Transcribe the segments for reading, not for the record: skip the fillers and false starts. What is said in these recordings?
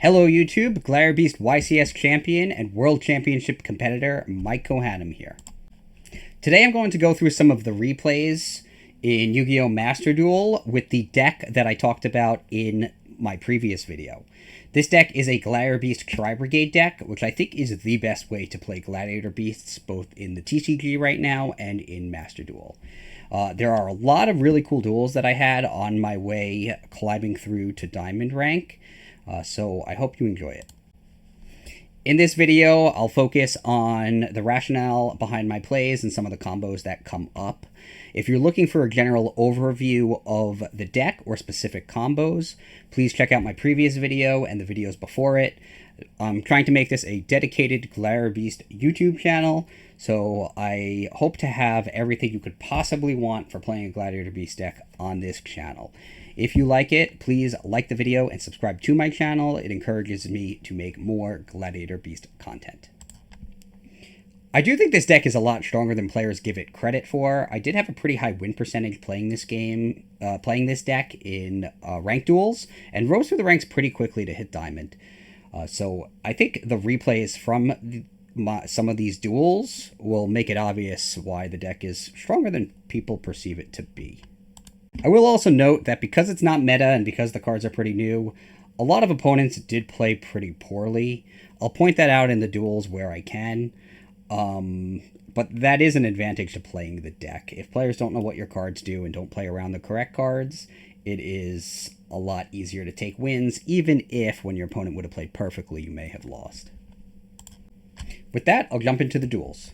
Hello YouTube, Gladiator Beast YCS champion and World Championship competitor Mike Kohanam here. Today I'm going to go through some of the replays in Yu-Gi-Oh! Master Duel with the deck that I talked about in my previous video. This deck is a Gladiator Beast Tri-Brigade deck, which I think is the best way to play Gladiator Beasts both in the TCG right now and in Master Duel. There are a lot of really cool duels that I had on my way climbing through to Diamond rank. So I hope you enjoy it. In this video, I'll focus on the rationale behind my plays and some of the combos that come up. If you're looking for a general overview of the deck or specific combos, please check out my previous video and the videos before it. I'm trying to make this a dedicated Gladiator Beast YouTube channel, so I hope to have everything you could possibly want for playing a Gladiator Beast deck on this channel. If you like it, please like the video and subscribe to my channel. It encourages me to make more Gladiator Beast content. I do think this deck is a lot stronger than players give it credit for. I did have a pretty high win percentage playing this deck in ranked duels, and rose through the ranks pretty quickly to hit Diamond. So I think the replays from some of these duels will make it obvious why the deck is stronger than people perceive it to be. I will also note that because it's not meta and because the cards are pretty new, a lot of opponents did play pretty poorly. I'll point that out in the duels where I can, but that is an advantage to playing the deck. If players don't know what your cards do and don't play around the correct cards, it is a lot easier to take wins, even if when your opponent would have played perfectly, you may have lost. With that, I'll jump into the duels.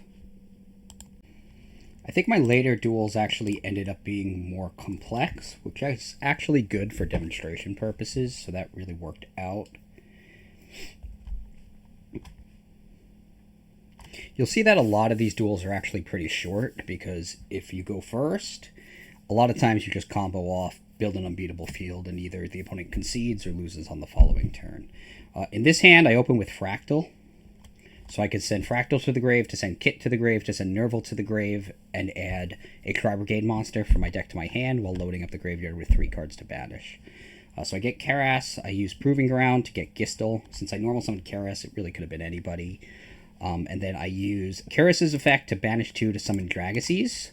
I think my later duels actually ended up being more complex, which is actually good for demonstration purposes, so that really worked out. You'll see that a lot of these duels are actually pretty short, because if you go first, a lot of times you just combo off, build an unbeatable field, and either the opponent concedes or loses on the following turn. In this hand, I open with Fraktall. So I could send Fraktall to the grave, to send Kitt to the grave, to send Nervall to the grave, and add a Tri-Brigade monster from my deck to my hand while loading up the graveyard with 3 cards to banish. So I get Kerass. I use Proving Ground to get Gistel. Since I normal summoned Kerass, it really could have been anybody. And then I use Kerass's effect to banish 2 to summon Dragases.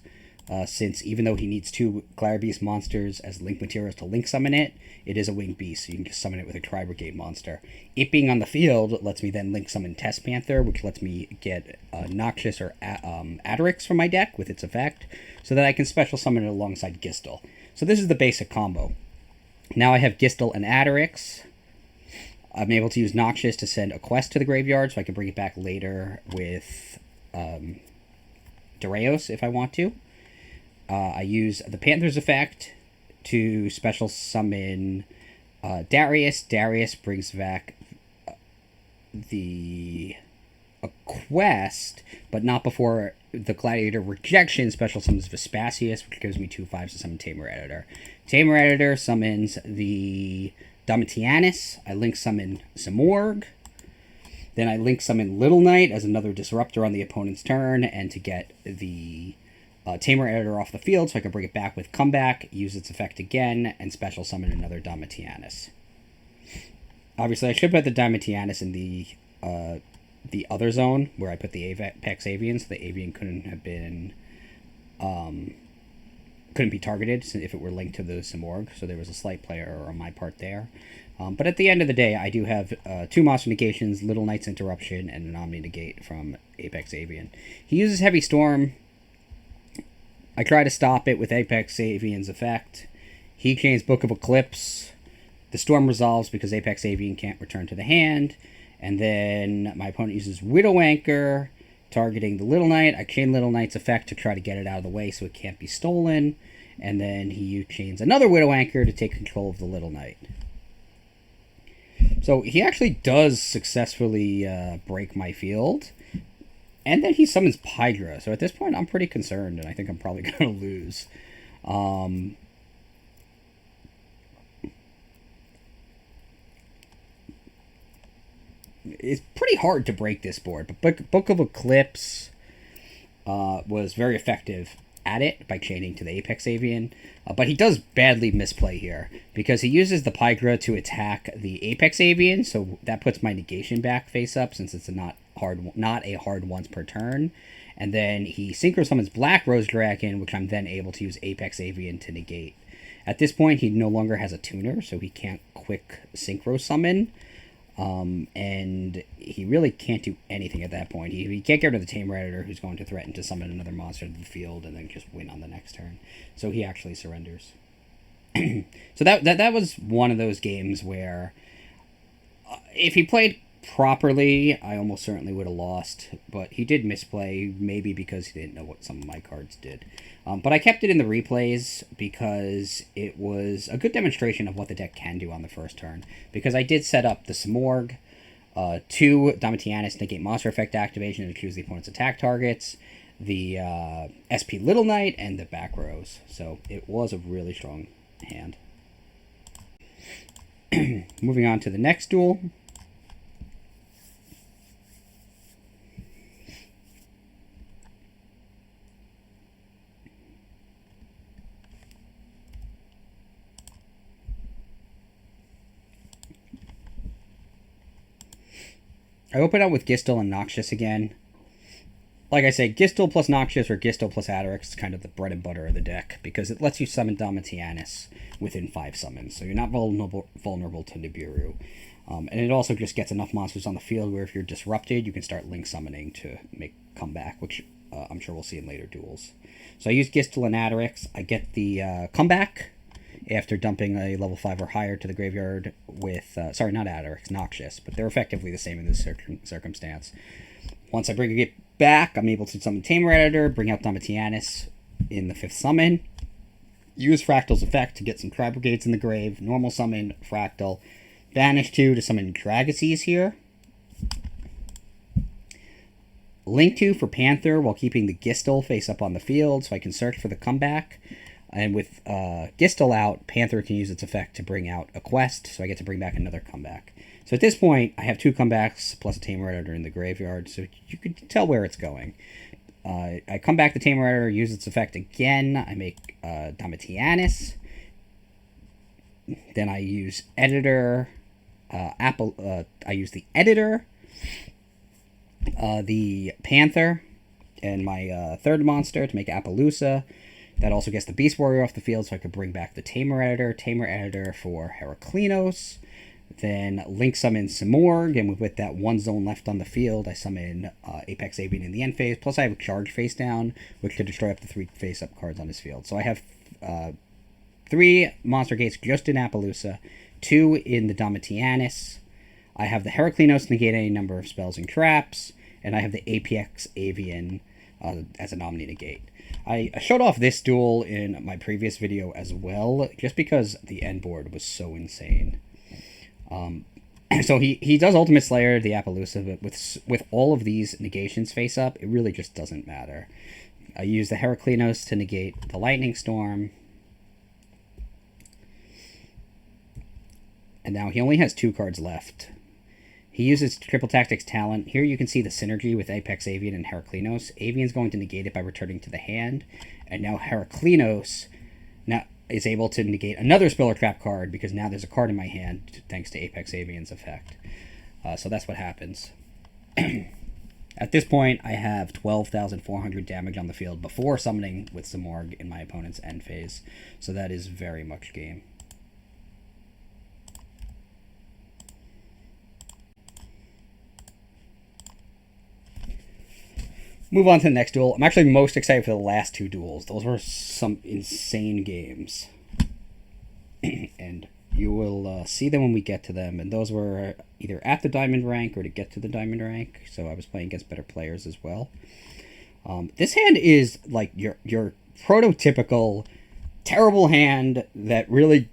Since even though he needs 2 Gladiator Beast monsters as link materials to link summon it, it is a winged beast, so you can just summon it with a Tri-Brigade monster. It being on the field lets me then link summon Test Panther, which lets me get Noxious or Attorix from my deck with its effect, so that I can special summon it alongside Gistel. So this is the basic combo. Now I have Gistel and Attorix. I'm able to use Noxious to send Equeste to the graveyard, so I can bring it back later with Dareios if I want to. I use the Panther's effect to special summon Darius. Darius brings back the Equeste, but not before the Gladiator Rejection special summons Vespasius, which gives me 2/5 to summon Tamer Editor. Tamer Editor summons the Domitianus. I link summon Simorg. Then I link summon Little Knight as another disruptor on the opponent's turn, and to get the Tamer Editor off the field, so I can bring it back with Comeback, use its effect again, and special summon another Domitianus. Obviously, I should put the Domitianus in the other zone, where I put the Apex Avian, so the Avian couldn't have been, couldn't be targeted if it were linked to the Simorg, so there was a slight play error on my part there. But at the end of the day, I do have 2 monster negations, Little Knight's Interruption, and an Omni Negate from Apex Avian. He uses Heavy Storm. I try to stop it with Apex Avian's effect. He chains Book of Eclipse. The storm resolves because Apex Avian can't return to the hand. And then my opponent uses Widow Anchor, targeting the Little Knight. I chain Little Knight's effect to try to get it out of the way so it can't be stolen. And then he chains another Widow Anchor to take control of the Little Knight. So he actually does successfully break my field. And then he summons Hydra. So at this point, I'm pretty concerned, and I think I'm probably going to lose. It's pretty hard to break this board, but Book of Eclipse was very effective at it by chaining to the Apex Avian. But he does badly misplay here, because he uses the Pygra to attack the Apex Avian, so that puts my negation back face up, since it's not a hard once per turn. And then he Synchro Summons Black Rose Dragon, which I'm then able to use Apex Avian to negate. At this point, he no longer has a tuner, so he can't quick Synchro Summon. And he really can't do anything at that point. He can't get rid of the Tamer Editor, who's going to threaten to summon another monster to the field and then just win on the next turn. So he actually surrenders. So that was one of those games where if he played properly, I almost certainly would have lost, but he did misplay, maybe because he didn't know what some of my cards did. But I kept it in the replays because it was a good demonstration of what the deck can do on the first turn, because I did set up the Simorg, 2 Domitianus negate monster effect activation to choose the opponent's attack targets, the SP Little Knight, and the back rows. So it was a really strong hand. Moving on to the next duel. I open up with Gistel and Noxious again. Like I say, Gistel plus Noxious or Gistel plus Attorix is kind of the bread and butter of the deck, because it lets you summon Domitianus within 5 summons, so you're not vulnerable to Nibiru. And it also just gets enough monsters on the field where if you're disrupted, you can start link summoning to make comeback, which I'm sure we'll see in later duels. So I use Gistel and Attorix. I get the comeback after dumping a level 5 or higher to the graveyard with, sorry, not Attorix, Noxious, but they're effectively the same in this circumstance. Once I bring it back, I'm able to summon Tamer Editor, bring out Domitianus in the 5th summon, use Fractal's effect to get some Tri-Brigades in the grave, normal summon Fractal, banish 2 to summon Dragases here, link 2 for Panther while keeping the Gistel face up on the field so I can search for the comeback. And with Gistel out, Panther can use its effect to bring out Equeste, so I get to bring back another comeback. So at this point, I have 2 comebacks plus a Tamer Editor in the graveyard, so you can tell where it's going. I come back to Tamer Editor, use its effect again. I make Domitianus. Then I use Editor. I use the Editor, the Panther, and my 3rd monster to make Appaloosa. That also gets the Beast Warrior off the field, so I could bring back the Tamer Editor for Heraklinos. Then link summon Simorg, and with that 1 zone left on the field, I summon Apex Avian in the end phase. Plus I have a charge face down, which could destroy up to 3 face-up cards on his field. So I have 3 monster gates just in Appaloosa, 2 in the Domitianus. I have the Heraklinos negate any number of spells and traps, and I have the Apex Avian as a nominee negate. I showed off this duel in my previous video as well, just because the end board was so insane. So he does Ultimate Slayer, the Appaloosa, but with all of these negations face up, it really just doesn't matter. I use the Heraklinos to negate the Lightning Storm. And now he only has 2 cards left. He uses Triple Tactics Talent. Here you can see the synergy with Apex Avian and Heraklinos. Avian's going to negate it by returning to the hand. And now Heraklinos now is able to negate another spell or trap card, because now there's a card in my hand thanks to Apex Avian's effect. So that's what happens. At this point, I have 12,400 damage on the field before summoning with Simorg in my opponent's end phase. So that is very much game. Move on to the next duel. I'm actually most excited for the last 2 duels. Those were some insane games. And you will see them when we get to them. And those were either at the diamond rank or to get to the diamond rank. So I was playing against better players as well. This hand is like your prototypical terrible hand that really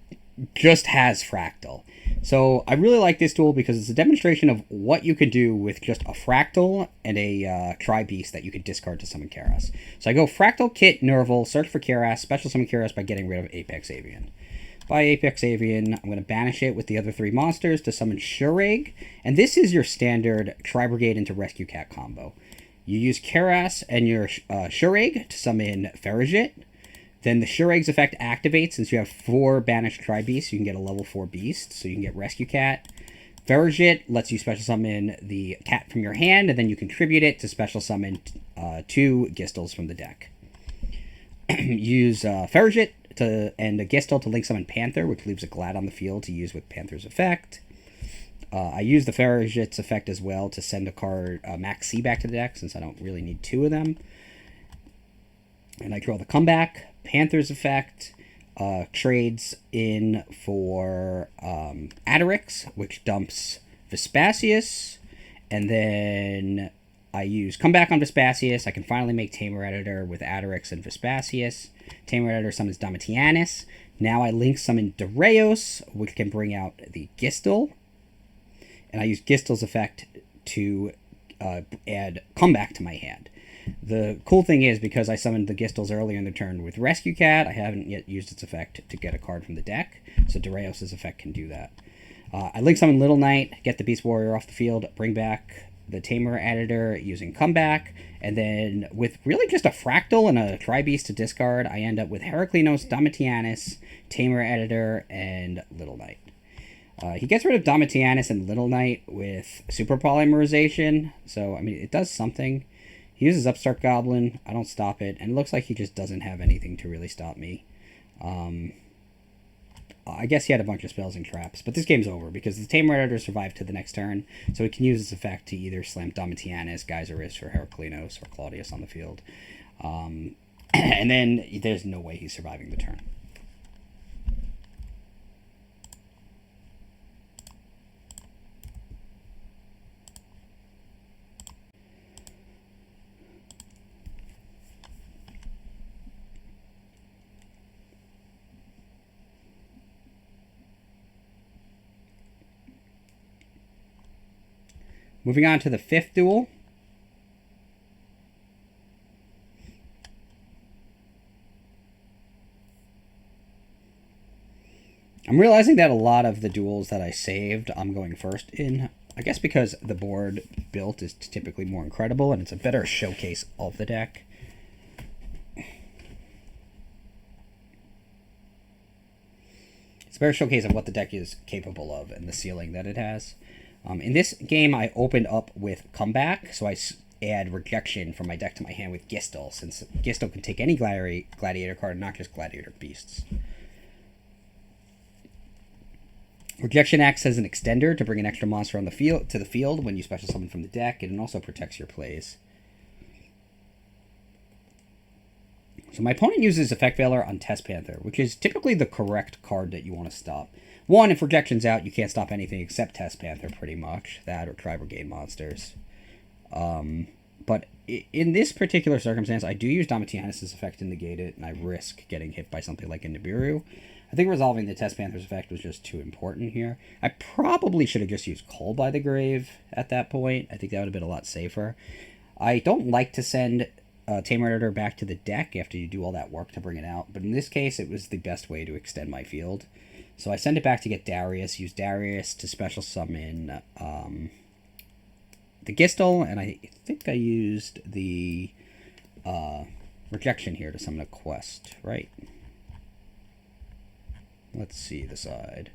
just has Fractal. So I really like this duel because it's a demonstration of what you could do with just a Fractal and a Tri-Beast that you could discard to summon Kerass. So I go Fraktall, Kitt, Nervall, search for Kerass, special summon Kerass by getting rid of Apex Avian. By Apex Avian, I'm going to banish it with the other 3 monsters to summon Shureg. And this is your standard Tri-Brigade into Rescue Cat combo. You use Kerass and your Shureg to summon Farragut. Then the Shureg's effect activates since you have 4 banished Tri-Beasts. You can get a level 4 beast, so you can get Rescue Cat. Farragut lets you special summon the cat from your hand, and then you contribute it to special summon 2 Gistels from the deck. Use Farragut and a Gistel to link summon Panther, which leaves a Glad on the field to use with Panther's effect. I use the Farragut's effect as well to send a card Maxx back to the deck, since I don't really need 2 of them. And I draw the comeback. Panther's effect trades in for Attorix, which dumps Vespasius. And then I use comeback on Vespasius. I can finally make Tamer Editor with Attorix and Vespasius. Tamer Editor summons Domitianus. Now I link summon Dareios, which can bring out the Gistel. And I use Gistel's effect to add comeback to my hand. The cool thing is, because I summoned the Gistels earlier in the turn with Rescue Cat, I haven't yet used its effect to get a card from the deck, so Dareios' effect can do that. I link summon Little Knight, get the Beast Warrior off the field, bring back the Tamer Editor using comeback, and then with really just a Fraktall and a Tri-Beast to discard, I end up with Heraklinos, Domitianus, Tamer Editor, and Little Knight. He gets rid of Domitianus and Little Knight with Super Polymerization, so, I mean, it does something. He uses Upstart Goblin. I don't stop it. And it looks like he just doesn't have anything to really stop me. I guess he had a bunch of spells and traps. But this game's over because the Tamer Editor survived to the next turn. So he can use this effect to either slam Domitianus, Gyzarus, or Heraklinos, or Claudius on the field. And then there's no way he's surviving the turn. Moving on to the 5th duel. I'm realizing that a lot of the duels that I saved, I'm going first in. I guess because the board built is typically more incredible and it's a better showcase of the deck. It's a better showcase of what the deck is capable of and the ceiling that it has. In this game, I opened up with comeback, so I add rejection from my deck to my hand with Gistel, since Gistel can take any gladiator card, not just gladiator beasts. Rejection acts as an extender to bring an extra monster on the field to the field when you special summon from the deck, and it also protects your plays. So my opponent uses Effect Veiler on Test Panther, which is typically the correct card that you want to stop. One, if Rejection's out, you can't stop anything except Test Panther, pretty much. That or Tri-Brigade monsters. But in this particular circumstance, I do use Domitianus' effect to negate it, and I risk getting hit by something like a Nibiru. I think resolving the Test Panther's effect was just too important here. I probably should have just used Coal by the Grave at that point. I think that would have been a lot safer. I don't like to send Tamer Editor back to the deck after you do all that work to bring it out, but in this case, it was the best way to extend my field. So I send it back to get Darius, use Darius to special summon the Gistel, and I think I used the Rejection here to summon Equeste, right? Let's see the side.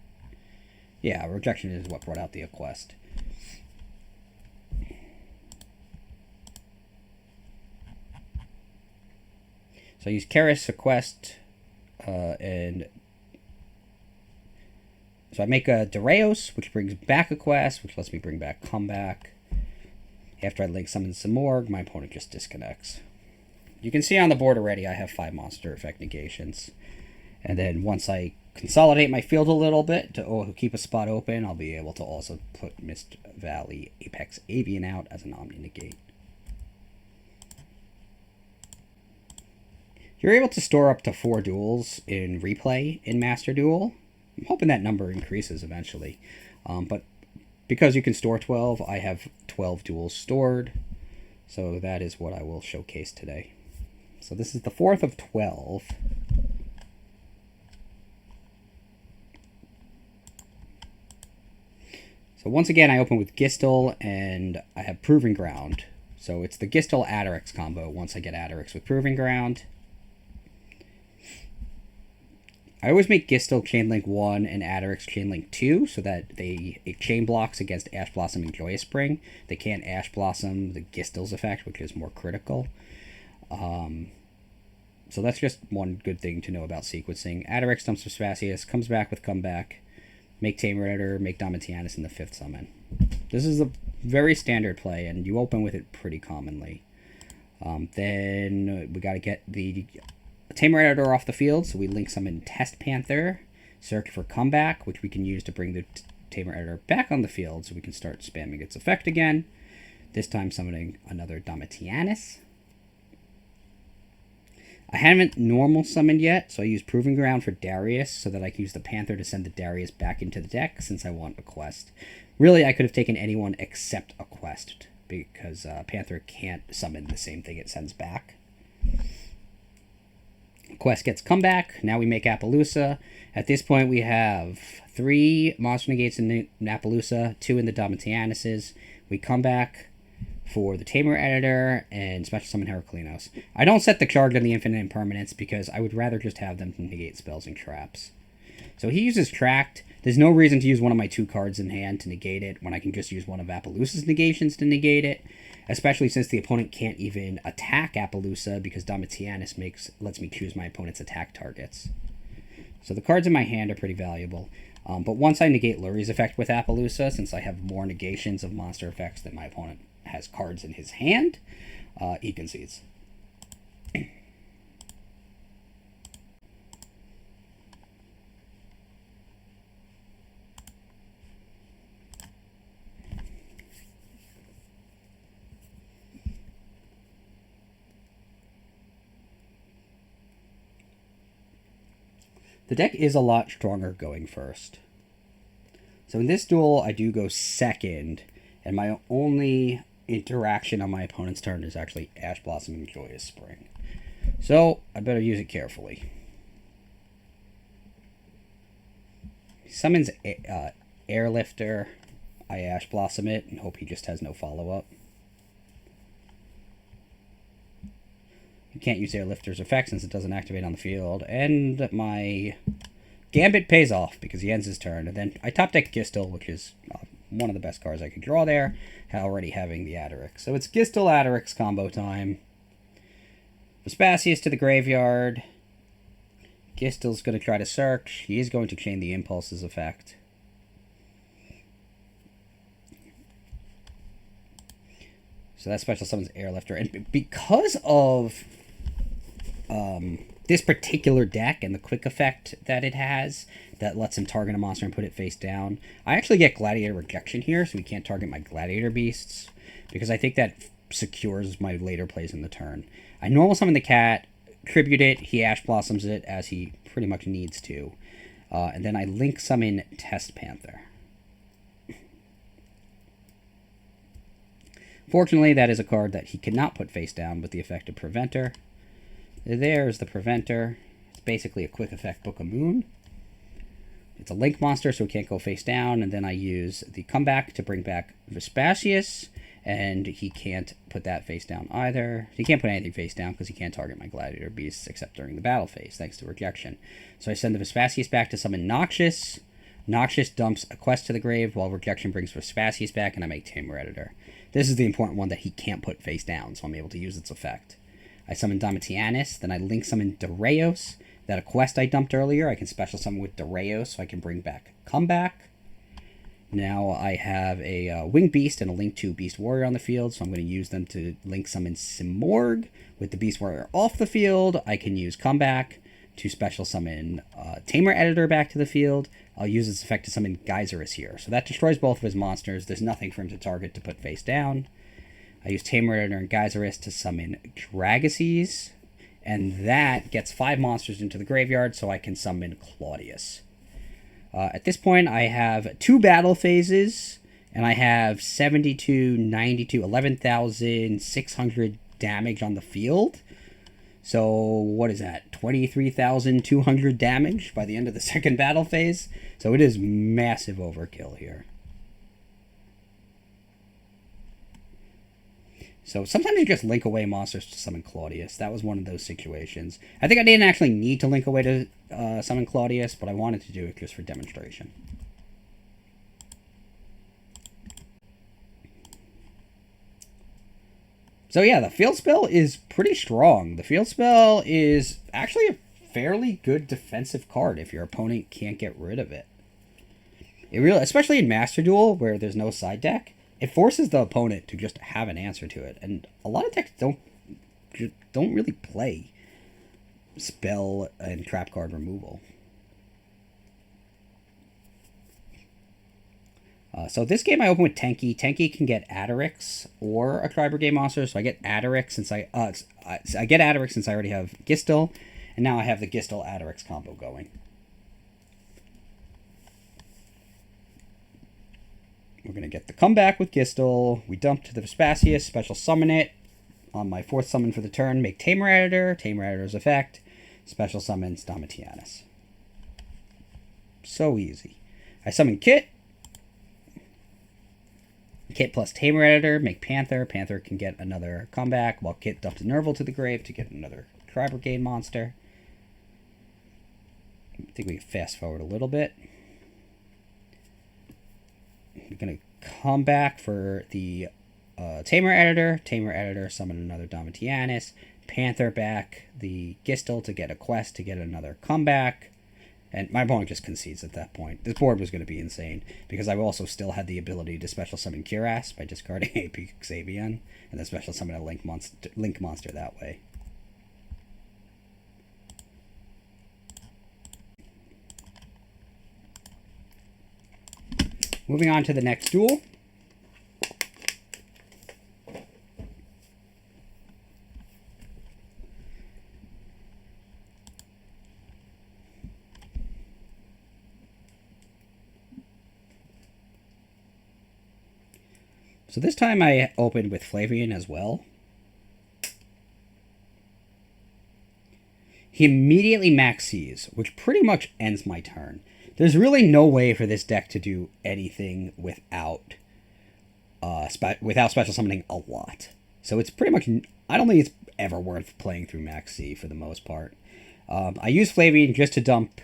Yeah, Rejection is what brought out the Equeste. So I use Kerass, Equeste, and so I make a Dareios, which brings back Equeste, which lets me bring back comeback. After I link summon some more, my opponent just disconnects. You can see on the board already I have 5 monster effect negations. And then once I consolidate my field a little bit to keep a spot open, I'll be able to also put Mist Valley Apex Avian out as an Omni-Negate. You're able to store up to 4 duels in replay in Master Duel. I'm hoping that number increases eventually. But because you can store 12, I have 12 duels stored. So that is what I will showcase today. So this is the 4th of 12. So once again, I open with Gistel, and I have Proving Ground. So it's the Gistel Attorix combo once I get Attorix with Proving Ground. I always make Gistel Chainlink 1 and Attorix Chainlink 2 so that it chain blocks against Ash Blossom and Joyous Spring. They can't Ash Blossom the Gistel's effect, which is more critical. So that's just one good thing to know about sequencing. Attorix dumps Vespasius, comes back with Comeback, make Tamer Editor, make Domitianus in the 5th summon. This is a very standard play, and you open with it pretty commonly. Then we got to get the Tamer Editor off the field, so we link summon Test Panther, search for Comeback, which we can use to bring the Tamer Editor back on the field so we can start spamming its effect again. This time summoning another Domitianus. I haven't normal summoned yet, so I use Proving Ground for Darius so that I can use the Panther to send the Darius back into the deck since I want Equeste. Really, I could have taken anyone except Equeste because Panther can't summon the same thing it sends back. Equeste gets Comeback. Now we make Appaloosa. At this point, we have 3 Monster Negates in Appaloosa, 2 in the Domitianuses. We come back for the Tamer Editor and Special Summon Heraklinos. I don't set the charge on the Infinite Impermanence because I would rather just have them negate spells and traps. So he uses Tract. There's no reason to use one of my 2 cards in hand to negate it when I can just use one of Appaloosa's negations to negate it, especially since the opponent can't even attack Appaloosa because Domitianus lets me choose my opponent's attack targets. So the cards in my hand are pretty valuable. But once I negate Lurie's effect with Appaloosa, since I have more negations of monster effects than my opponent has cards in his hand, he concedes. The deck is a lot stronger going first. So in this duel, I do go second, and my only interaction on my opponent's turn is actually Ash Blossom and Joyous Spring. So I better use it carefully. He summons Airlifter. I Ash Blossom it and hope he just has no follow-up. You can't use Airlifter's effect since it doesn't activate on the field. And my Gambit pays off because he ends his turn. And then I top deck Gistel, which is one of the best cards I could draw there, already having the Attorix. So it's Gistel Attorix combo time. Vespasius to the graveyard. Gistel's going to try to search. He is going to chain the Impulse's effect. So that special summons Airlifter. And because of this particular deck and the quick effect that it has that lets him target a monster and put it face down, I actually get Gladiator Rejection here, so he can't target my Gladiator Beasts, because I think that secures my later plays in the turn. I normal summon the cat, tribute it, he Ash Blossoms it as he pretty much needs to, and then I link summon Test Panther. Fortunately, that is a card that he cannot put face down with the effect of Preventer. There's the Preventer. It's basically a quick effect Book of Moon. It's a link monster, so it can't go face down, and then I use the Comeback to bring back Vespasius, and he can't put that face down either. He can't put anything face down because he can't target my Gladiator Beasts except during the battle phase, thanks to Rejection. So I send the Vespasius back to summon Noxious. Noxious dumps Equeste to the grave, while Rejection brings Vespasius back, and I make Tamer Editor. This is the important one that he can't put face down, so I'm able to use its effect. I summon Domitianus, then I link summon Dareios. That Equeste I dumped earlier, I can special summon with Dareios, so I can bring back Comeback. Now I have a Winged Beast and a Link 2 Beast Warrior on the field, so I'm going to use them to link summon Simorgh. With the Beast Warrior off the field, I can use Comeback to special summon Tamer Editor back to the field. I'll use its effect to summon Gyzarus here. So that destroys both of his monsters. There's nothing for him to target to put face down. I use Tamer Editor and Gyzarus to summon Dragases. And that gets 5 monsters into the graveyard, so I can summon Claudius. At this point, I have 2 battle phases, and I have 72, 92, 11,600 damage on the field. So what is that? 23,200 damage by the end of the second battle phase. So it is massive overkill here. So sometimes you just link away monsters to summon Claudius. That was one of those situations. I think I didn't actually need to link away to summon Claudius, but I wanted to do it just for demonstration. So yeah, the field spell is pretty strong. The field spell is actually a fairly good defensive card if your opponent can't get rid of it. It really, especially in Master Duel where there's no side deck, it forces the opponent to just have an answer to it. And a lot of decks don't really play spell and trap card removal. So this game I open with Tenki. Tenki can get Attorix or a Tri-Brigade monster. So I get Attorix since I get Attorix since I already have Gistel, and now I have the Gistel Attorix combo going. We're gonna get the comeback with Gistel. We dump to the Vespasius, special summon it. On my 4th summon for the turn, make Tamer Editor. Tamer Editor's effect. Special summons Domitianus. So easy. I summon Kitt. Kitt plus Tamer Editor, make Panther. Panther can get another comeback, while Kitt dumps Nervall to the grave to get another Tri-Brigade monster. I think we can fast forward a little bit. We're going to come back for the Tamer Editor. Tamer Editor, summon another Domitianus. Panther back the Gistel to get Equeste to get another comeback. And my opponent just concedes at that point. This board was going to be insane, because I also still had the ability to special summon Kerass by discarding Apex Avian, and then special summon a link monster that way. Moving on to the next duel. So this time I opened with Flavian as well. He immediately Maxxes, which pretty much ends my turn. There's really no way for this deck to do anything without special summoning a lot. So it's pretty much, I don't think it's ever worth playing through Maxx for the most part. I use Flavian just to dump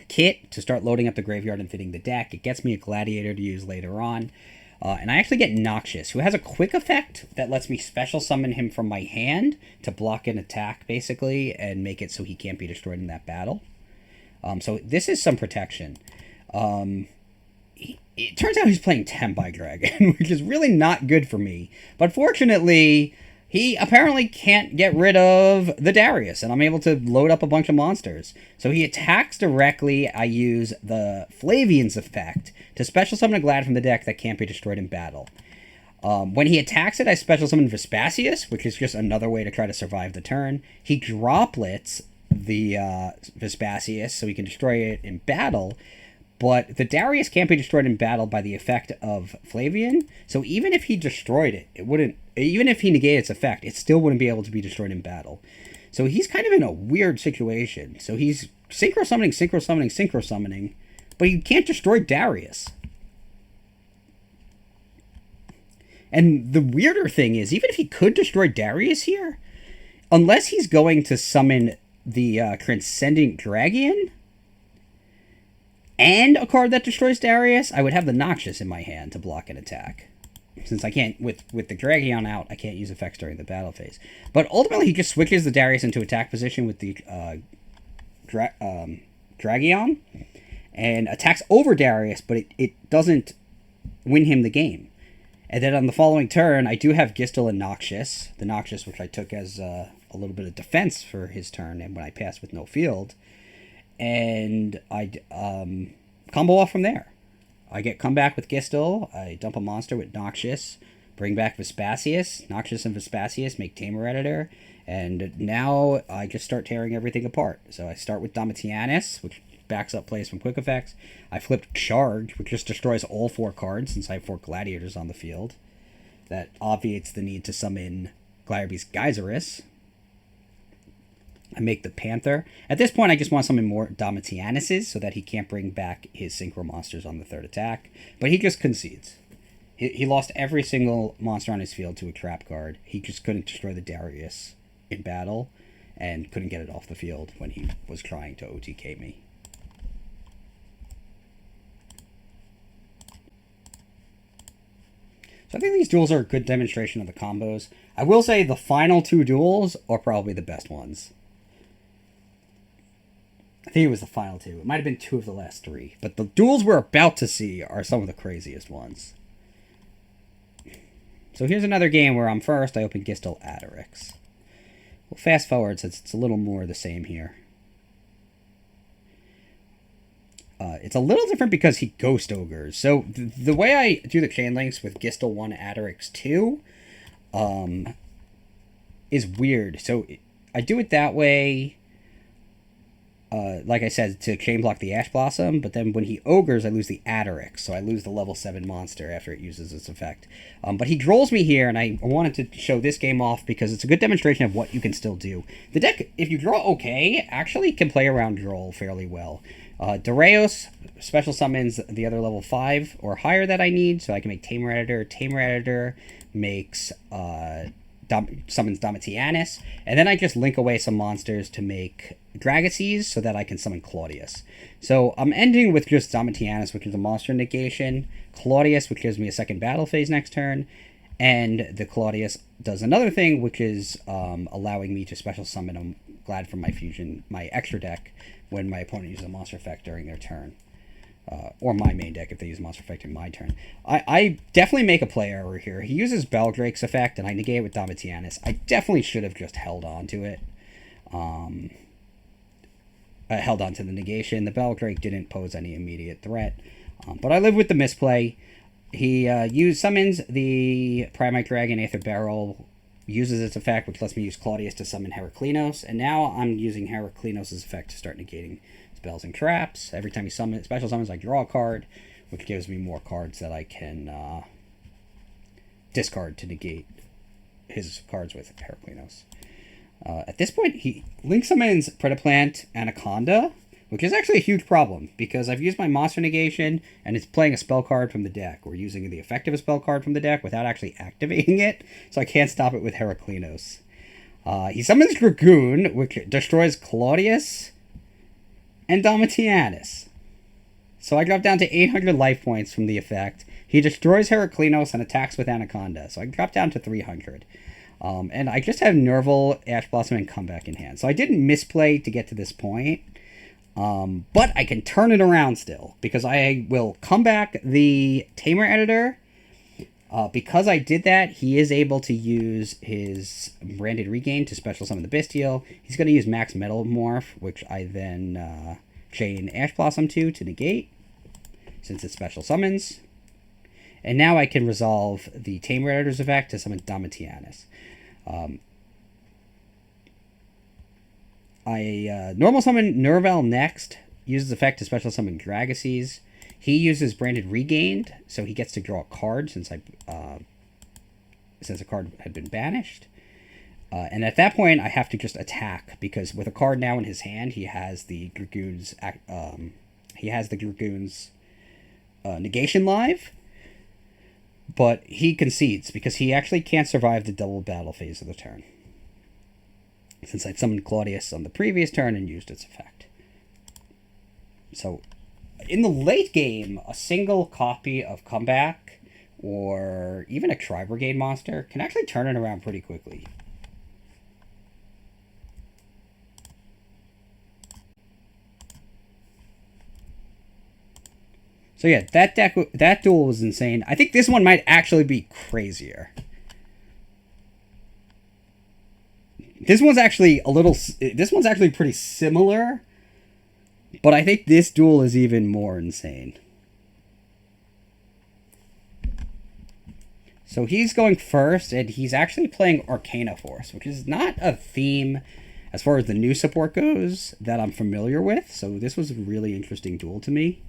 Kitt to start loading up the graveyard and fitting the deck. It gets me a Gladiator to use later on. And I actually get Noxious, who has a quick effect that lets me special summon him from my hand to block an attack, basically, and make it so he can't be destroyed in that battle. So this is some protection. It turns out he's playing Tempi Dragon, which is really not good for me. But fortunately, he apparently can't get rid of the Darius, and I'm able to load up a bunch of monsters. So he attacks directly. I use the Flavian's effect to special summon a Glad from the deck that can't be destroyed in battle. When he attacks it, I special summon Vespasius, which is just another way to try to survive the turn. He droplets the Vespasius so he can destroy it in battle. But the Darius can't be destroyed in battle by the effect of Flavian. So even if he destroyed it, it wouldn't. Even if he negated its effect, it still wouldn't be able to be destroyed in battle. So he's kind of in a weird situation. So he's synchro summoning, synchro summoning, synchro summoning, but he can't destroy Darius. And the weirder thing is, even if he could destroy Darius here, unless he's going to summon the Transcendent Dragon and a card that destroys Darius, I would have the Noxious in my hand to block an attack. Since I can't, with the Dragion out, I can't use effects during the battle phase. But ultimately, he just switches the Darius into attack position with the Dragion and attacks over Darius, but it doesn't win him the game. And then on the following turn, I do have Gistel and Noxious. The Noxious, which I took as a little bit of defense for his turn, and when I passed with no field. And I combo off from there. I get comeback with Gistel. I dump a monster with Noxious. Bring back Vespasius. Noxious and Vespasius make Tamer Editor. And now I just start tearing everything apart. So I start with Domitianus, which backs up plays from quick effects. I flipped Charge, which just destroys all 4 cards since I have 4 Gladiators on the field. That obviates the need to summon Gladiator Gyzarus. I make the Panther. At this point, I just want to summon more Domitianuses so that he can't bring back his Synchro monsters on the 3rd attack. But he just concedes. He lost every single monster on his field to a trap card. He just couldn't destroy the Darius in battle, and couldn't get it off the field when he was trying to OTK me. So I think these duels are a good demonstration of the combos. I will say the final two duels are probably the best ones. I think it was the final two. It might have been two of the last three. But the duels we're about to see are some of the craziest ones. So here's another game where I'm first. I open Gistel Attorix. We'll fast forward since it's a little more the same here. It's a little different because he ghost ogres. So the way I do the chain links with Gistel 1 Attorix 2 is weird. So I do it that way, like I said, to chain block the Ash Blossom, but then when he ogres, I lose the Attorix, so I lose the level 7 monster after it uses its effect. But he drolls me here, and I wanted to show this game off because it's a good demonstration of what you can still do. The deck, if you draw okay, actually can play around droll fairly well. Dareios special summons the other level 5 or higher that I need, so I can make Tamer Editor. Tamer Editor makes summons Domitianus, and then I just link away some monsters to make Dragases so that I can summon Claudius. So I'm ending with just Domitianus, which is a monster negation, Claudius, which gives me a second battle phase next turn, and the Claudius does another thing, which is allowing me to special summon him Glad from my fusion, my extra deck, when my opponent uses a monster effect during their turn. Or my main deck if they use monster effect in my turn. I definitely make a play error here. He uses Baldrake's effect, and I negate it with Domitianus. I definitely should have just held on to it. I held on to the negation. The Baldrake didn't pose any immediate threat. But I live with the misplay. He summons the Primite Dragon Aether Barrel, uses its effect, which lets me use Claudius to summon Heraklinos, and now I'm using Heraklinos' effect to start negating spells and traps. Every time he special summons, I draw a card, which gives me more cards that I can discard to negate his cards with Heraklinos. At this point, he link summons Predaplant Anaconda, which is actually a huge problem, because I've used my monster negation, and it's playing a spell card from the deck, or using the effect of a spell card from the deck without actually activating it, so I can't stop it with Heraklinos. He summons Dragoon, which destroys Claudius and Domitianus. So I drop down to 800 life points from the effect. He destroys Heraklinos and attacks with Anaconda, so I drop down to 300. And I just have Nervall, Ash Blossom, and Comeback in hand. So I didn't misplay to get to this point. But I can turn it around still, because I will come back the Tamer Editor. Because I did that, he is able to use his Branded Regain to special summon the Bestial. He's going to use Maxx Metamorph, which I then chain Ash Blossom to negate, since it's special summons. And now I can resolve the Tamer Editor's effect to summon Domitianus. I normal summon Nervall next, uses effect to special summon Dragases. He uses Branded Regained, so he gets to draw a card since a card had been banished. And at that point, I have to just attack, because with a card now in his hand, he has the Dragoon's negation live. But he concedes, because he actually can't survive the double battle phase of the turn, since I'd summoned Claudius on the previous turn and used its effect. So, in the late game, a single copy of Comeback, or even a Tri-Brigade monster, can actually turn it around pretty quickly. So yeah, that duel was insane. I think this one might actually be crazier. This one's actually pretty similar, but I think this duel is even more insane. So he's going first, and he's actually playing Arcana Force, which is not a theme as far as the new support goes that I'm familiar with. So this was a really interesting duel to me.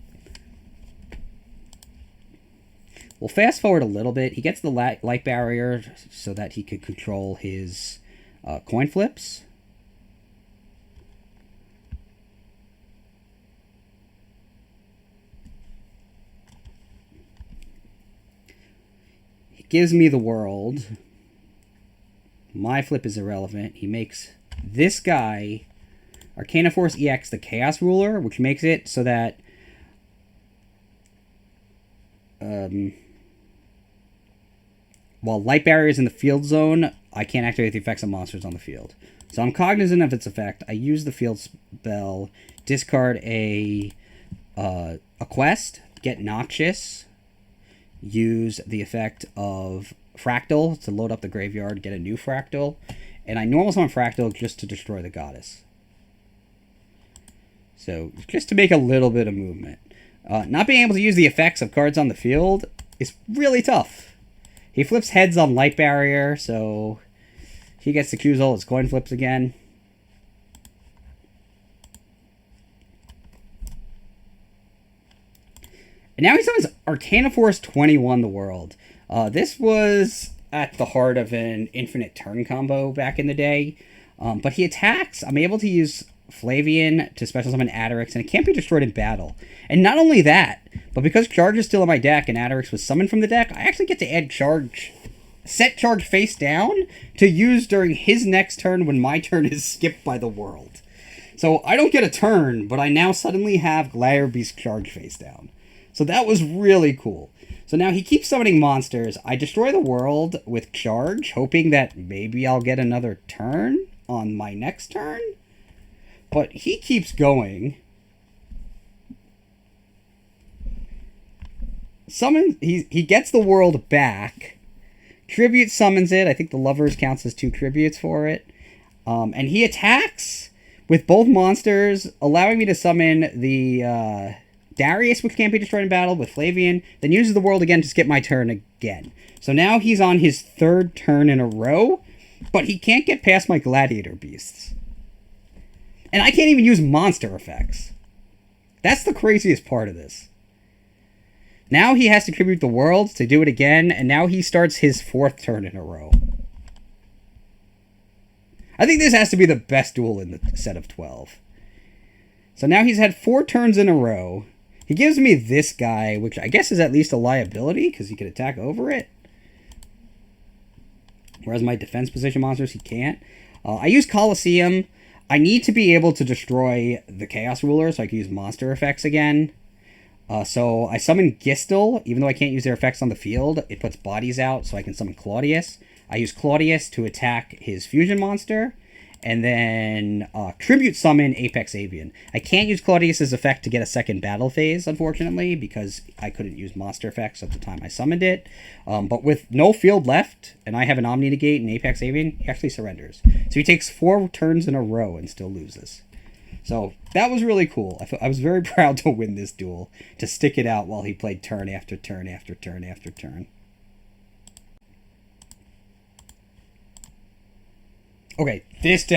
We'll fast forward a little bit. He gets the light barrier so that he could control his coin flips. gives me the world. My flip is irrelevant. He makes this guy Arcana Force EX the Chaos Ruler, which makes it so that while Light Barrier is in the field zone, I can't activate the effects of monsters on the field. So I'm cognizant of its effect. I use the field spell, discard a Equeste, get Noxious, use the effect of Fraktall to load up the graveyard, get a new Fraktall, and I normal summon Fraktall just to destroy the goddess. So just to make a little bit of movement. Not being able to use the effects of cards on the field is really tough. He flips heads on Light Barrier, so he gets to choose all his coin flips again. And now he summons Arcana Force 21 the world. This was at the heart of an infinite turn combo back in the day. But he attacks. I'm able to use Flavian to special summon Attorix, and it can't be destroyed in battle. And not only that, but because Charge is still in my deck and Attorix was summoned from the deck, I actually get to add Charge, set Charge face down to use during his next turn when my turn is skipped by the world. So I don't get a turn, but I now suddenly have Gladiator Beast Charge face down. So that was really cool. So now he keeps summoning monsters. I destroy the world with Charge, hoping that maybe I'll get another turn on my next turn. But he keeps going. He gets the world back. Tribute summons it. I think the Lovers counts as 2 tributes for it. And he attacks with both monsters, allowing me to summon the Darius, which can't be destroyed in battle, with Flavian. Then uses the world again to skip my turn again. So now he's on his 3rd turn in a row, but he can't get past my Gladiator Beasts. And I can't even use monster effects. That's the craziest part of this. Now he has to tribute the world to do it again, and now he starts his 4th turn in a row. I think this has to be the best duel in the set of 12. So now he's had 4 turns in a row. He gives me this guy, which I guess is at least a liability, because he could attack over it. Whereas my defense position monsters, he can't. I use Colosseum. I need to be able to destroy the Chaos Ruler, so I can use monster effects again. So I summon Gistel, even though I can't use their effects on the field. It puts bodies out, so I can summon Claudius. I use Claudius to attack his fusion monster, and then tribute summon Apex Avian. I can't use Claudius's effect to get a second battle phase, unfortunately, because I couldn't use monster effects at the time I summoned it. But with no field left, and I have an Omni Negate and Apex Avian, he actually surrenders. So he takes 4 turns in a row and still loses. So that was really cool. I was very proud to win this duel, to stick it out while he played turn after turn after turn after turn. Okay, this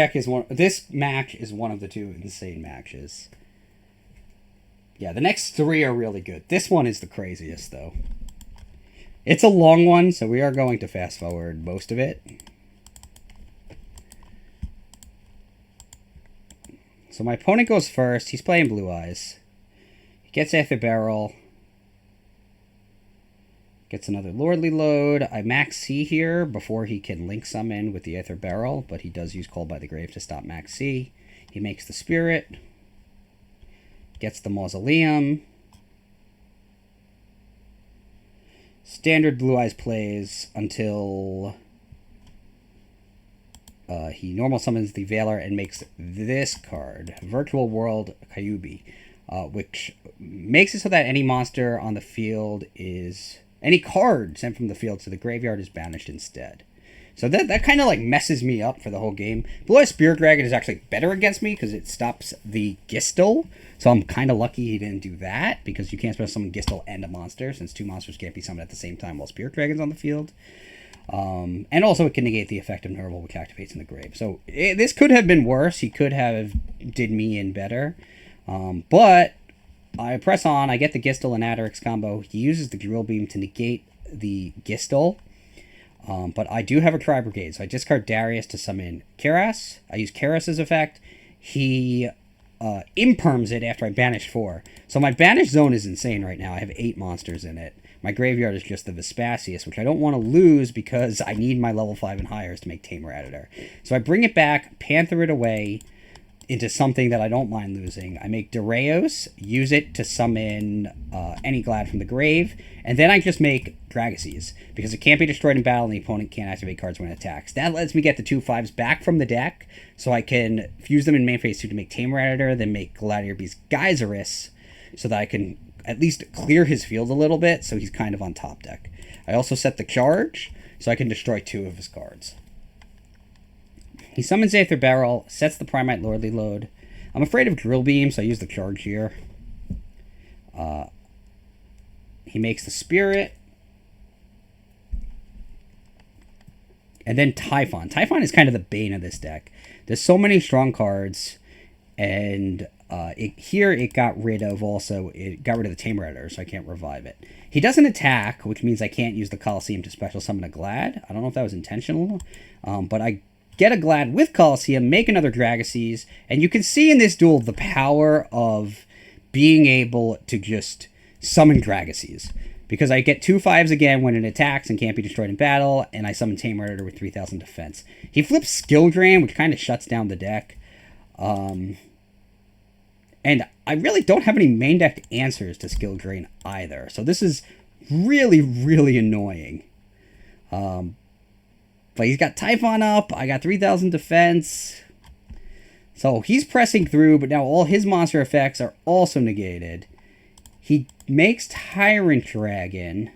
match is one of the 2 insane matches. Yeah, the next 3 are really good. This one is the craziest, though. It's a long one, so we are going to fast forward most of it. So my opponent goes first. He's playing Blue Eyes. He gets Aether Barrel. Gets another Lordly Load. I Maxx C here before he can Link Summon with the Aether Barrel, but he does use Call by the Grave to stop Maxx C. He makes the Spirit. Gets the Mausoleum. Standard Blue Eyes plays until he normal summons the Veiler and makes this card, Virtual World Kyubi, which makes it so that any monster on the field is... Any card sent from the field to the graveyard is banished instead. So that kind of like messes me up for the whole game. Blue Eyes Spirit Dragon is actually better against me because it stops the Gistel. So I'm kind of lucky he didn't do that, because you can't special summon Gistel and a monster, since 2 monsters can't be summoned at the same time while Spirit Dragon's on the field. And also it can negate the effect of Nervall, which activates in the grave. So this could have been worse. He could have did me in better. But I press on, I get the Gistel and Attorix combo. He uses the Drill Beam to negate the Gistel. But I do have a Tri-Brigade, so I discard Darius to summon Kerass. I use Kerass's effect. He imperms it after I banish 4. So my banish zone is insane right now. I have 8 monsters in it. My graveyard is just the Vespasius, which I don't want to lose because I need my level 5 and higher to make Tamer Editor. So I bring it back, Panther it away into something that I don't mind losing. I make Dareios, use it to summon any Glad from the grave, and then I just make Dragases, because it can't be destroyed in battle and the opponent can't activate cards when it attacks. That lets me get the 2/5s back from the deck, so I can fuse them in main phase 2 to make Tamer Editor, then make Gladiator Beast Gyzarus, so that I can at least clear his field a little bit, so he's kind of on top deck. I also set the charge, so I can destroy 2 of his cards. He summons Aether Barrel, sets the Primite Lordly Load. I'm afraid of Drill Beam, so I use the charge here. He makes the Spirit. And then Typhon. Typhon is kind of the bane of this deck. There's so many strong cards, and it got rid of the Tamer Editor, so I can't revive it. He doesn't attack, which means I can't use the Colosseum to special summon a Glad. I don't know if that was intentional, but I get a Glad with Colosseum, make another Dragases, and you can see in this duel the power of being able to just summon Dragases. Because I get 2/5s again when it attacks and can't be destroyed in battle, and I summon Tamer Editor with 3,000 defense. He flips Skill Drain, which kind of shuts down the deck. And I really don't have any main deck answers to Skill Drain either. So this is really, really annoying. But he's got Typhon up. I got 3,000 defense. So he's pressing through, but now all his monster effects are also negated. He makes Tyrant Dragon.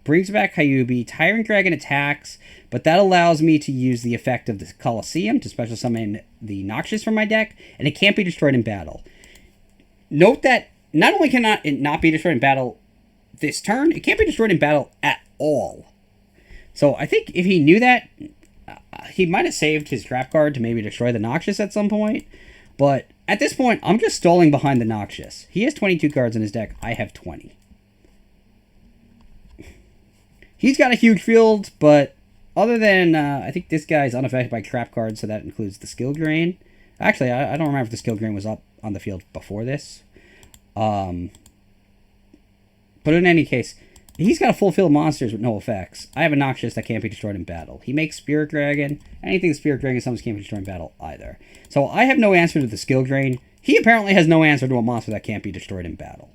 Brings back Kyuubi. Tyrant Dragon attacks, but that allows me to use the effect of the Colosseum to special summon the Noxious from my deck, and it can't be destroyed in battle. Note that not only cannot it not be destroyed in battle this turn, it can't be destroyed in battle at all. So I think if he knew that, he might have saved his trap card to maybe destroy the Noxious at some point. But at this point, I'm just stalling behind the Noxious. He has 22 cards in his deck. I have 20. He's got a huge field, but other than, I think this guy's unaffected by trap cards, so that includes the Skill Drain. Actually, I don't remember if the Skill Drain was up on the field before this. But in any case, he's got a full field of monsters with no effects. I have a Noxious that can't be destroyed in battle. He makes Spirit Dragon. Anything the Spirit Dragon summons can't be destroyed in battle either. So I have no answer to the Skill Drain. He apparently has no answer to a monster that can't be destroyed in battle.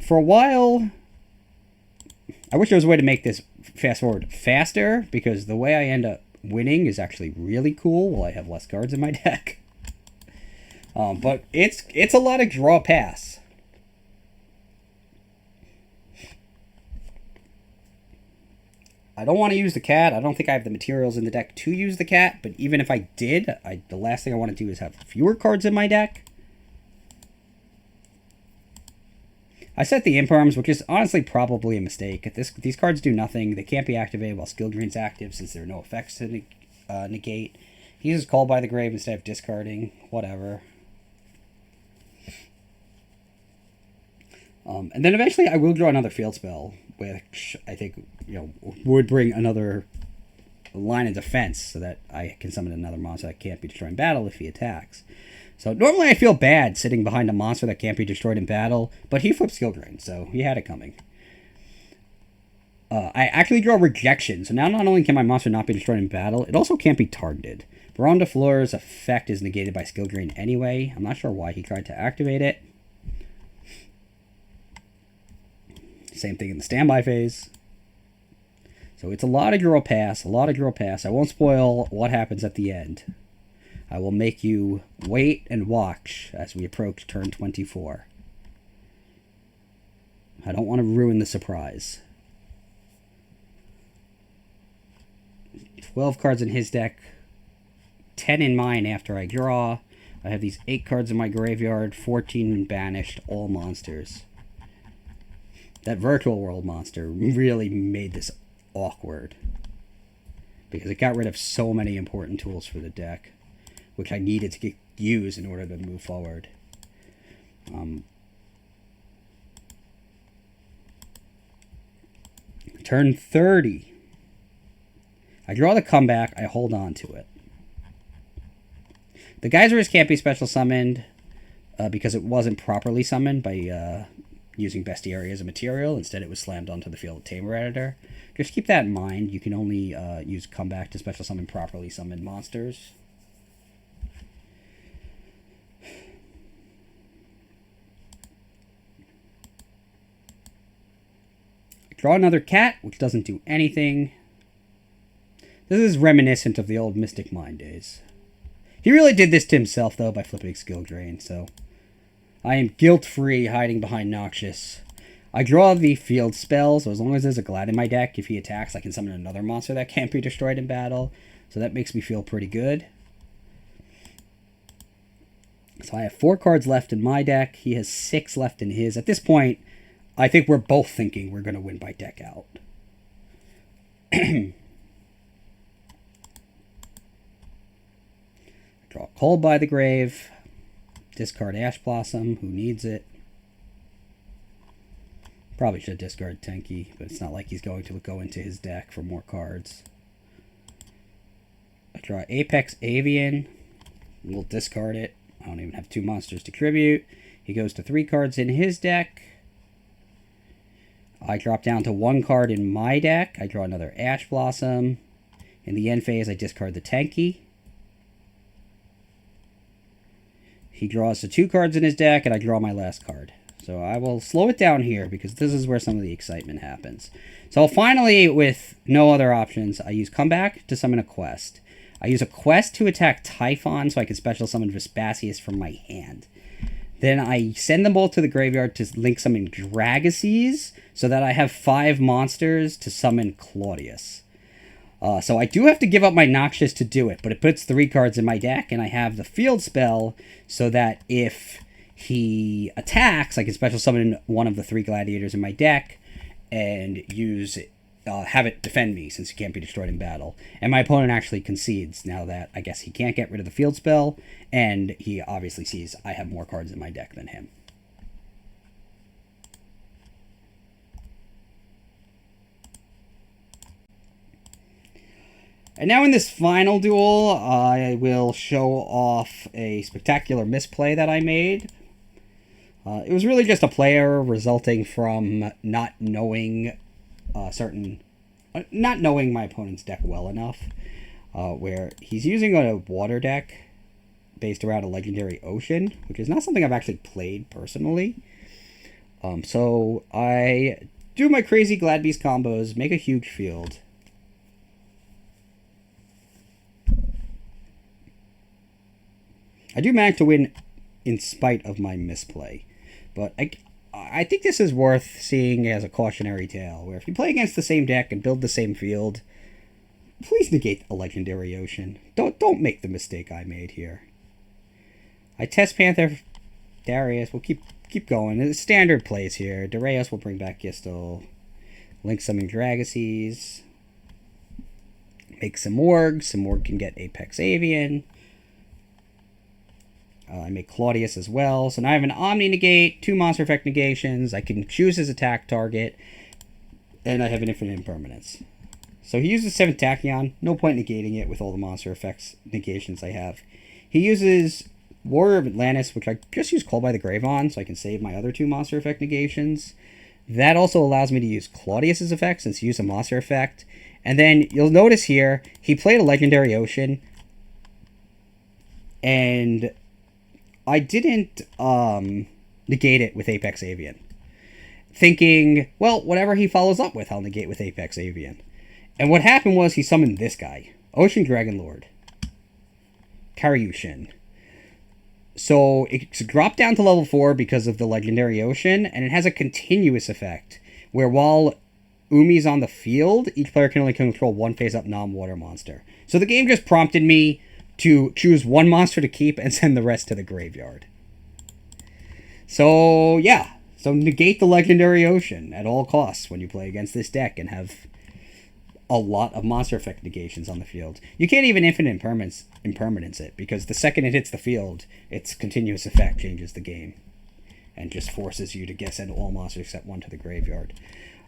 For a while, I wish there was a way to make this fast forward faster, because the way I end up winning is actually really cool while I have less cards in my deck. But it's a lot of draw pass. I don't want to use the cat. I don't think I have the materials in the deck to use the cat, but even if I did, the last thing I want to do is have fewer cards in my deck. I set the Imperms, which is honestly probably a mistake. These cards do nothing. They can't be activated while Skill Drain's active since there are no effects to negate. He uses Call by the Grave instead of discarding. Whatever. And then eventually I will draw another field spell, which I think would bring another line of defense so that I can summon another monster that can't be destroyed in battle if he attacks. So normally I feel bad sitting behind a monster that can't be destroyed in battle, but he flipped Skill Drain, so he had it coming. I actually draw Rejection, so now not only can my monster not be destroyed in battle, it also can't be targeted. Baron de Fleur's effect is negated by Skill Drain anyway. I'm not sure why he tried to activate it. Same thing in the standby phase. So it's a lot of draw pass, a lot of draw pass. I won't spoil what happens at the end. I will make you wait and watch as we approach turn 24. I don't want to ruin the surprise. 12 cards in his deck, 10 in mine after I draw. I have these 8 cards in my graveyard, 14 banished, all monsters. That Virtual World monster really made this awkward, because it got rid of so many important tools for the deck, which I needed to use in order to move forward. Turn 30. I draw the comeback, I hold on to it. The Gyzarus can't be special summoned. because it wasn't properly summoned by using Bestiary as a material. Instead, it was slammed onto the field with Tamer Editor. Just keep that in mind. You can only use comeback to special summon properly summoned monsters. Draw another cat, which doesn't do anything. This is reminiscent of the old Mystic Mind days. He really did this to himself, though, by flipping skill drain, so I am guilt-free hiding behind Noxious. I draw the field spell, so as long as there's a Glad in my deck, if he attacks, I can summon another monster that can't be destroyed in battle. So that makes me feel pretty good. So I have 4 cards left in my deck. He has 6 left in his. At this point, I think we're both thinking we're going to win by deck out. Draw Cold by the Grave. Discard Ash Blossom. Who needs it? Probably should discard Tenki, but it's not like he's going to go into his deck for more cards. I draw Apex Avian. We'll discard it. I don't even have 2 monsters to tribute. He goes to 3 cards in his deck. I drop down to 1 card in my deck. I draw another Ash Blossom. In the end phase, I discard the Tenki. He draws the 2 cards in his deck, and I draw my last card. So I will slow it down here, because this is where some of the excitement happens. So finally, with no other options, I use Comeback to summon Equeste. I use Equeste to attack Typhon, so I can special summon Vespasius from my hand. Then I send them both to the graveyard to link summon Dragases, so that I have 5 monsters to summon Claudius. So I do have to give up my Noxious to do it, but it puts 3 cards in my deck, and I have the field spell, so that if he attacks, I can special summon one of the 3 gladiators in my deck, and use have it defend me, since he can't be destroyed in battle. And my opponent actually concedes, now that I guess he can't get rid of the field spell, and he obviously sees I have more cards in my deck than him. And now in this final duel, I will show off a spectacular misplay that I made. It was really just a play error resulting from not knowing not knowing my opponent's deck well enough, where he's using a water deck based around a legendary ocean, which is not something I've actually played personally. So I do my crazy Glad Beast combos, make a huge field. I do manage to win in spite of my misplay, but I think this is worth seeing as a cautionary tale, where if you play against the same deck and build the same field, please negate a legendary ocean. Don't make the mistake I made here. I Test Panther Darius. We'll keep going. It's standard plays here. Dareios will bring back Gistel. Link summon Dragases. Make some Morg. Some Morg can get Apex Avian. I make Claudius as well. So now I have an Omni Negate, 2 Monster Effect Negations. I can choose his attack target. And I have an Infinite Impermanence. So he uses 7th Tachyon. No point negating it with all the Monster Effects negations I have. He uses Warrior of Atlantis, which I just use Call by the Grave on, so I can save my other 2 Monster Effect negations. That also allows me to use Claudius's effect, since he used a Monster Effect. And then you'll notice here, he played a Legendary Ocean. And I didn't negate it with Apex Avian. Thinking, well, whatever he follows up with, I'll negate with Apex Avian. And what happened was he summoned this guy. Ocean Dragon Lord. Karyushin. So it's dropped down to level 4 because of the Legendary Ocean, and it has a continuous effect, where while Umi's on the field, each player can only control 1 face-up non-water monster. So the game just prompted me to choose 1 monster to keep and send the rest to the graveyard. So, yeah. So negate the Legendary Ocean at all costs when you play against this deck and have a lot of Monster Effect negations on the field. You can't even Infinite Impermanence it, because the second it hits the field, its continuous effect changes the game. and just forces you to send all monsters except one to the graveyard.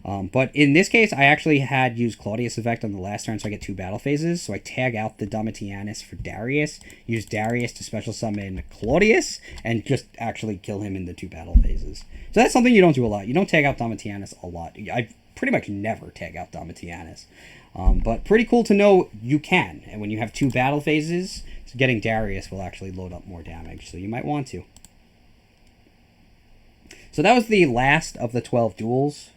But in this case, I actually had used Claudius effect on the last turn, so I get 2 battle phases. So I tag out the Domitianus for Darius, use Darius to special summon Claudius, and just actually kill him in the 2 battle phases. So that's something you don't do a lot. You don't tag out Domitianus a lot. I pretty much never tag out Domitianus. But pretty cool to know you can. And when you have 2 battle phases, so getting Darius will actually load up more damage. So you might want to. So that was the last of the 12 duels.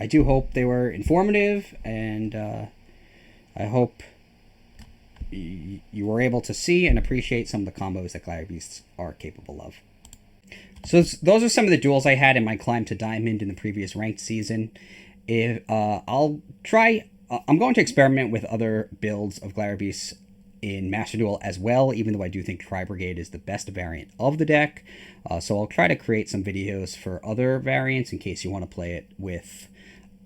I do hope they were informative, and I hope you were able to see and appreciate some of the combos that Gladiator Beasts are capable of. So those are some of the duels I had in my climb to Diamond in the previous ranked season. I'm going to experiment with other builds of Gladiator Beasts in Master Duel as well, even though I do think Tri-Brigade is the best variant of the deck. So I'll try to create some videos for other variants in case you want to play it with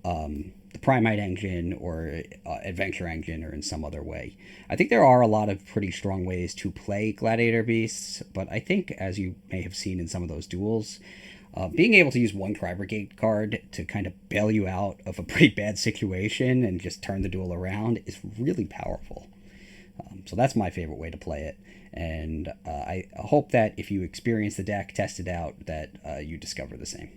the Primite engine or Adventure engine or in some other way. I think there are a lot of pretty strong ways to play Gladiator Beasts, but I think, as you may have seen in some of those duels, being able to use one Tri-Brigade card to kind of bail you out of a pretty bad situation and just turn the duel around is really powerful. So that's my favorite way to play it, and I hope that if you experience the deck, test it out, that you discover the same.